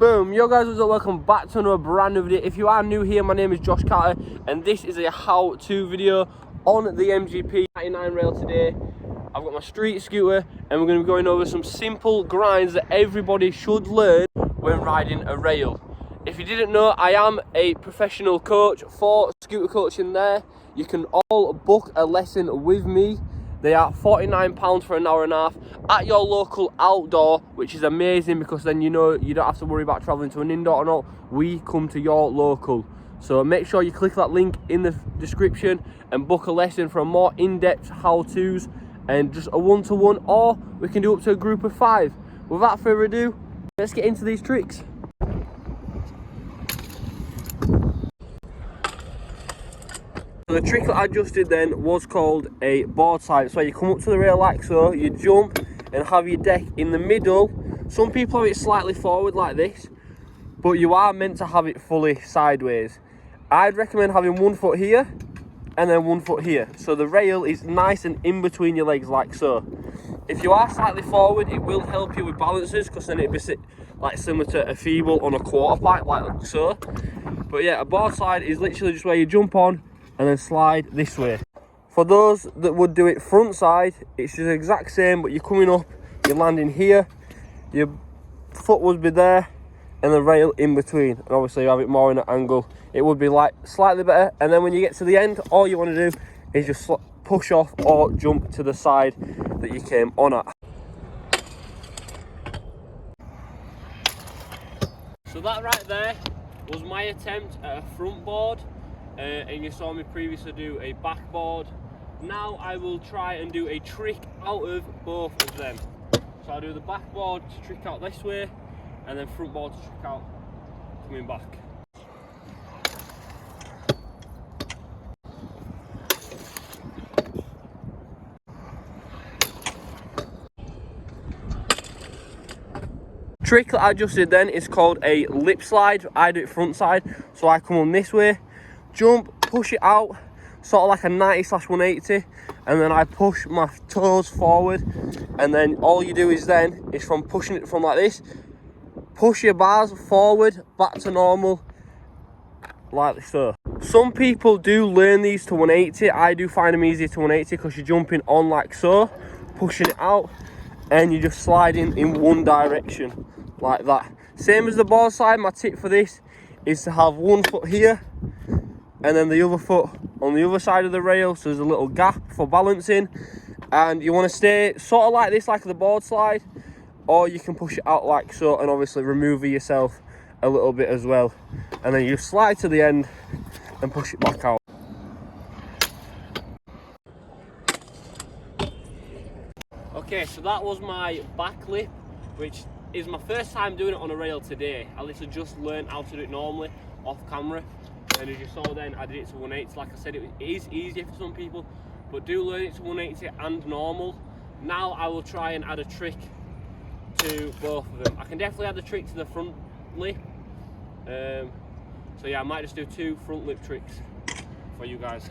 Boom, yo guys, what's up? Welcome back to another brand new video. If you are new here, my name is Josh Carter and this is a how-to video on the MGP 99 rail today. I've got my street scooter and we're going to be going over some simple grinds that everybody should learn when riding a rail. If you didn't know, I am a professional coach for scooter coaching there. You can all book a lesson with me. They are £49 for an hour and a half at your local outdoor, which is amazing because then you know you don't have to worry about travelling to an indoor or not. We come to your local. So make sure you click that link in the description and book a lesson for a more in-depth how-tos and just a one-to-one, or we can do up to a group of 5. Without further ado, let's get into these tricks. So the trick that I just did then was called a board slide. So you come up to the rail like so, you jump and have your deck in the middle. Some people have it slightly forward like this, but you are meant to have it fully sideways. I'd recommend having 1 foot here and then 1 foot here. So the rail is nice and in between your legs like so. If you are slightly forward, it will help you with balances because then it'd be like similar to a feeble on a quarter pipe like so. But yeah, a board slide is literally just where you jump on and then slide this way. For those that would do it front side, it's just the exact same, but you're coming up, you're landing here, your foot would be there, and the rail in between. And obviously you have it more in an angle. It would be like slightly better. And then when you get to the end, all you want to do is just push off or jump to the side that you came on at. So that right there was my attempt at a front board. And you saw me previously do a backboard. Now I will try and do a trick out of both of them. So I'll do the backboard to trick out this way, and then front board to trick out coming back. Trick that I just did then is called a lip slide. I do it front side, so I come on this way, jump, push it out, sort of like a 90/180, and then I push my toes forward, and then all you do is from pushing it from like this, push your bars forward back to normal like so. Some people do learn these to 180. I do find them easier to 180 because you're jumping on like so, pushing it out, and you're just sliding in one direction like that. Same as the board slide. My tip for this is to have 1 foot here and then the other foot on the other side of the rail, so there's a little gap for balancing, and you want to stay sort of like this, like the board slide, or you can push it out like so and obviously remove yourself a little bit as well, and then you slide to the end and push it back out. Okay, so that was my back lip, which is my first time doing it on a rail today. I literally just learned how to do it normally off camera. And as you saw then, I did it to 180. Like I said, it is easier for some people, but do learn it to 180 and normal. Now I will try and add a trick to both of them. I can definitely add a trick to the front lip. So yeah, I might just do 2 front lip tricks for you guys.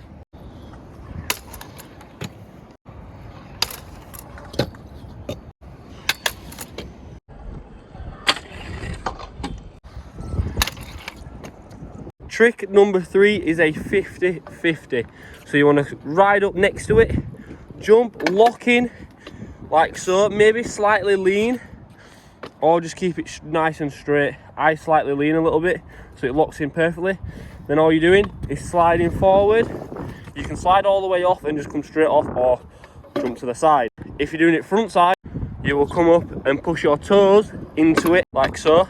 Trick number 3 is a 50-50. So you want to ride up next to it, jump, lock in, like so, maybe slightly lean, or just keep it nice and straight. I slightly lean a little bit, so it locks in perfectly. Then all you're doing is sliding forward. You can slide all the way off and just come straight off, or jump to the side. If you're doing it front side, you will come up and push your toes into it, like so.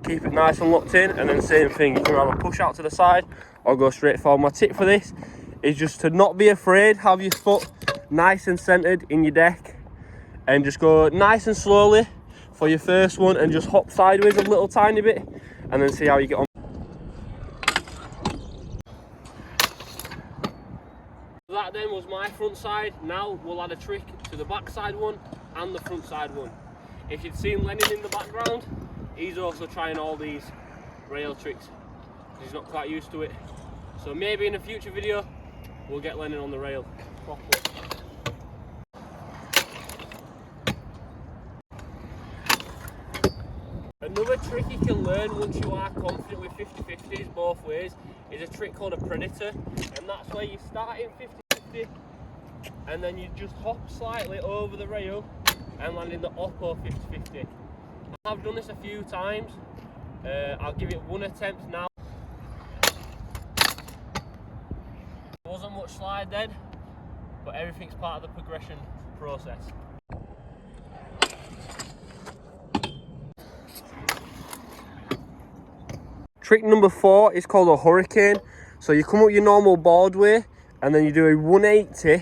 Keep it nice and locked in, and then same thing, you can either push out to the side or go straight forward. My tip for this is just to not be afraid, have your foot nice and centered in your deck, and just go nice and slowly for your first one and just hop sideways a little tiny bit, and then see how you get on. That then was my front side. Now we'll add a trick to the back side one and the front side one. If you'd seen Lennon in the background, he's also trying all these rail tricks. He's not quite used to it. So maybe in a future video, we'll get Lennon on the rail properly. Another trick you can learn once you are confident with 50-50s both ways is a trick called a predator, and that's where you start in 50-50 and then you just hop slightly over the rail and land in the upper 50-50. I've done this a few times. I'll give it one attempt now. There wasn't much slide then, but everything's part of the progression process. Trick number 4 is called a hurricane. So you come up your normal board way and then you do a 180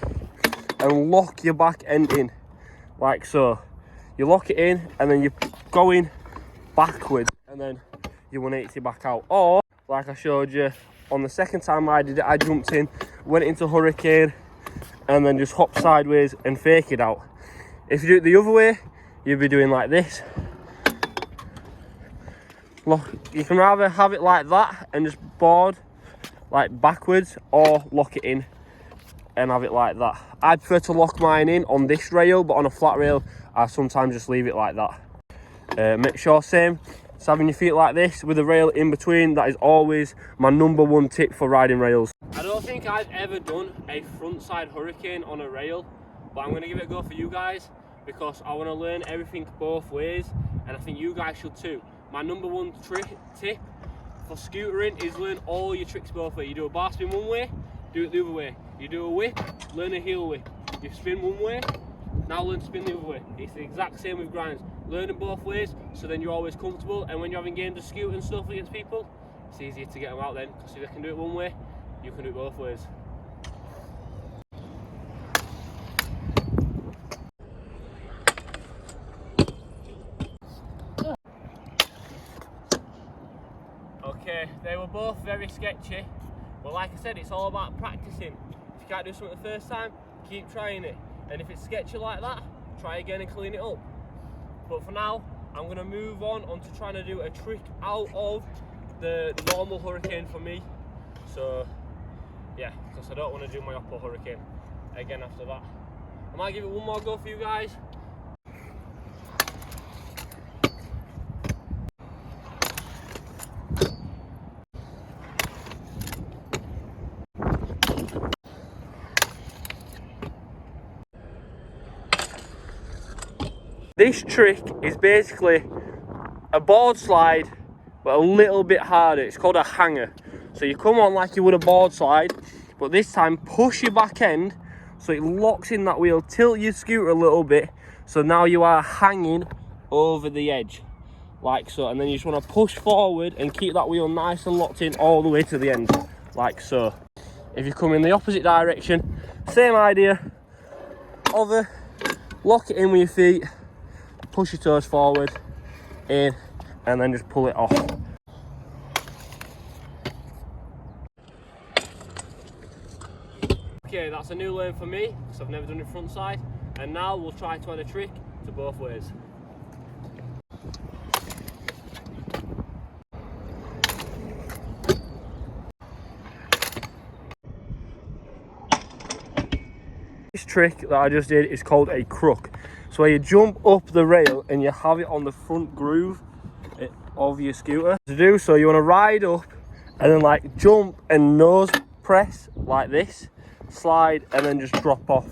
and lock your back end in, like so. You lock it in and then you go in backwards and then you 180 back out. Or, like I showed you on the second time I did it, I jumped in, went into hurricane and then just hop sideways and fake it out. If you do it the other way, you'll be doing like this. Look, you can rather have it like that and just board like backwards, or lock it in and have it like that. I prefer to lock mine in on this rail, but on a flat rail I sometimes just leave it like that. Make sure same, it's having your feet like this with a rail in between. That is always my number 1 tip for riding rails. I don't think I've ever done a frontside hurricane on a rail, but I'm going to give it a go for you guys because I want to learn everything both ways, and I think you guys should too. My number 1 tip for scootering is learn all your tricks both ways. You do a bar spin one way, do it the other way. You do a whip, learn a heel whip. You spin one way, now learn to spin the other way. It's the exact same with grinds. Learn it both ways, so then you're always comfortable, and when you're having games of scoot and stuff against people, it's easier to get them out then, because if they can do it one way, you can do it both ways. Okay, they were both very sketchy, but like I said, it's all about practicing. If you can't do something the first time, keep trying it, and if it's sketchy like that, try again and clean it up. But for now, I'm going to move on to trying to do a trick out of the normal hurricane for me. So yeah, because I don't want to do my upper hurricane again after that. I might give it one more go for you guys. This trick is basically a board slide, but a little bit harder. It's called a hanger. So you come on like you would a board slide, but this time push your back end so it locks in that wheel, tilt your scooter a little bit, so now you are hanging over the edge, like so. And then you just want to push forward and keep that wheel nice and locked in all the way to the end, like so. If you come in the opposite direction, same idea. Over, lock it in with your feet, push your toes forward, in, and then just pull it off. Okay, that's a new learn for me, because I've never done it front side, and now we'll try to add a trick to both ways. This trick that I just did is called a crook. So you jump up the rail and you have it on the front groove of your scooter. To do so, you want to ride up and then like jump and nose press like this, slide, and then just drop off.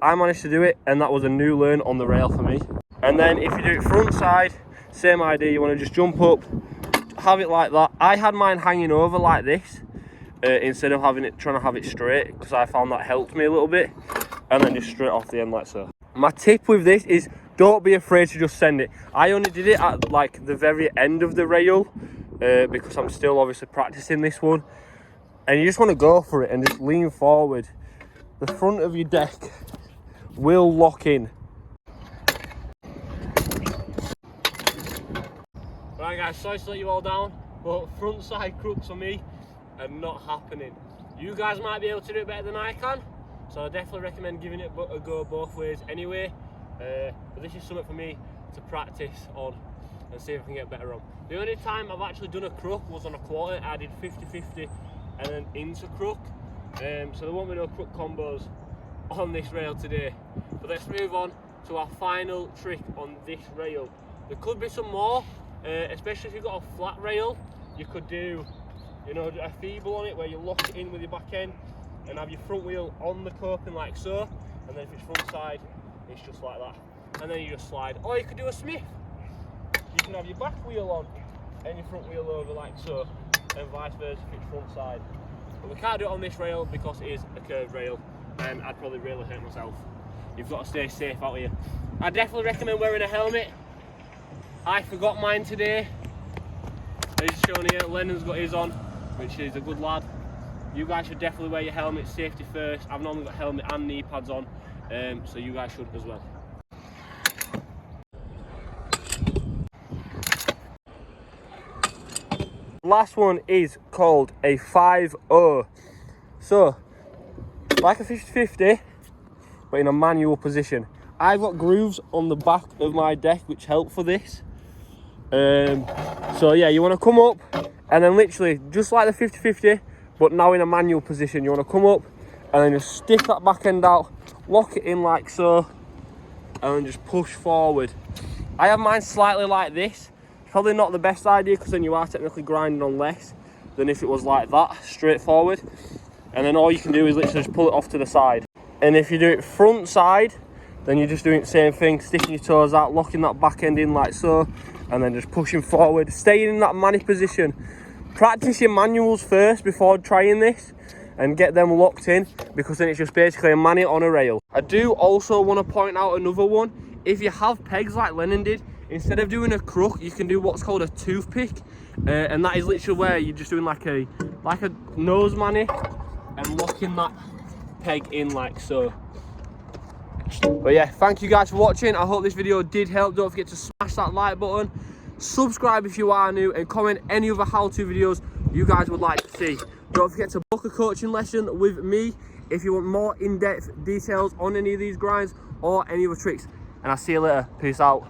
I managed to do it, and that was a new learn on the rail for me. And then if you do it front side, same idea. You want to just jump up, have it like that. I had mine hanging over like this instead of trying to have it straight, because I found that helped me a little bit. And then just straight off the end like so. My tip with this is don't be afraid to just send it. I only did it at like the very end of the rail because I'm still obviously practicing this one. And you just want to go for it and just lean forward. The front of your deck will lock in. Right guys, sorry to let you all down, but front side crooks for me are not happening. You guys might be able to do it better than I can, so I definitely recommend giving it a go both ways anyway. But this is something for me to practice on and see if I can get better on. The only time I've actually done a crook was on a quarter. I did 50-50 and then into crook. So there won't be no crook combos on this rail today. But let's move on to our final trick on this rail. There could be some more, especially if you've got a flat rail. You could do, you know, a feeble on it where you lock it in with your back end and have your front wheel on the coping like so, and then if it's front side, it's just like that, and then you just slide. Or you could do a Smith. You can have your back wheel on and your front wheel over like so, and vice versa if it's front side. But we can't do it on this rail because it is a curved rail, and I'd probably really hurt myself. You've got to stay safe out here. I definitely recommend wearing a helmet. I forgot mine today. As shown here, Lennon's got his on, which is a good lad. You guys should definitely wear your helmet, safety first. I've normally got helmet and knee pads on, so you guys should as well. Last one is called a 5.0. So, like a 50-50, but in a manual position. I've got grooves on the back of my deck which help for this. So yeah, you want to come up and then literally just like the 50-50, but now in a manual position. You want to come up and then just stick that back end out, lock it in like so, and then just push forward. I have mine slightly like this. Probably not the best idea because then you are technically grinding on less than if it was like that, straight forward. And then all you can do is literally just pull it off to the side. And if you do it front side, then you're just doing the same thing, sticking your toes out, locking that back end in like so, and then just pushing forward, staying in that mani position. Practice your manuals first before trying this and get them locked in, because then it's just basically a mani on a rail. I do also want to point out another one. If you have pegs like Lennon did, instead of doing a crook, you can do what's called a toothpick, and that is literally where you're just doing like a nose mani and locking that peg in like so. But yeah, thank you guys for watching. I hope this video did help. Don't forget to smash that like button, subscribe if you are new, and comment any other how-to videos you guys would like to see. Don't forget to book a coaching lesson with me if you want more in-depth details on any of these grinds or any other tricks. And I'll see you later. Peace out.